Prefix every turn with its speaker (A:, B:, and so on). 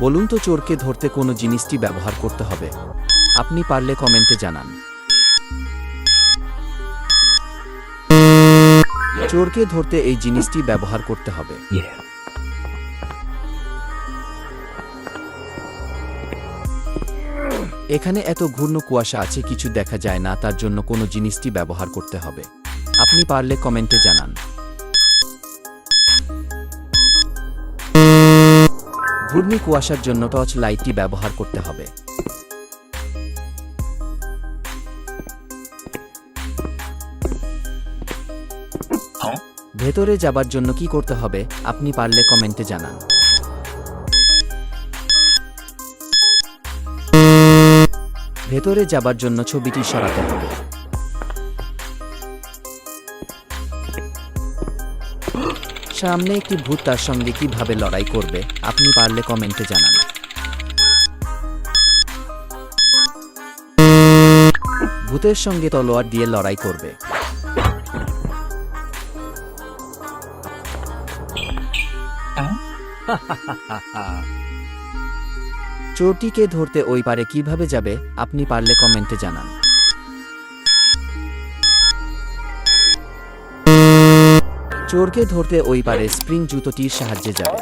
A: বলুন তো চোরকে ধরতে কোন জিনিসটি ব্যবহার করতে হবে? আপনি পারলে কমেন্টে জানান। চোরকে ধরতে এই জিনিসটি ব্যবহার করতে হবে। এখানে এত ঘূর্ণ কুয়াশা আছে, কিছু দেখা যায় না, তার জন্য কোনো জিনিসটি ব্যবহার করতে হবে। আপনি পারলে কমেন্টে জানান। ঘূর্ণি কুয়াশার জন্য টর্চ লাইটটি ব্যবহার করতে হবে। ভেতরে যাবার জন্য কি করতে হবে? আপনি পারলে কমেন্টে জানান। ভেতরে যাবার জন্য ছবিটি সরাতে হবে। সামনে একটি ভূত, তার সঙ্গে কিভাবে লড়াই করবে? আপনি পারলে কমেন্টে জানান। ভূতের সঙ্গে তলোয়ার দিয়ে লড়াই করবে। চোরটিকে ধরতে ওই পারে কিভাবে যাবে? আপনি পারলে কমেন্টে জানান। চোরকে ধরতে ওই পারে স্প্রিং জুতোটির সাহায্যে যাবে।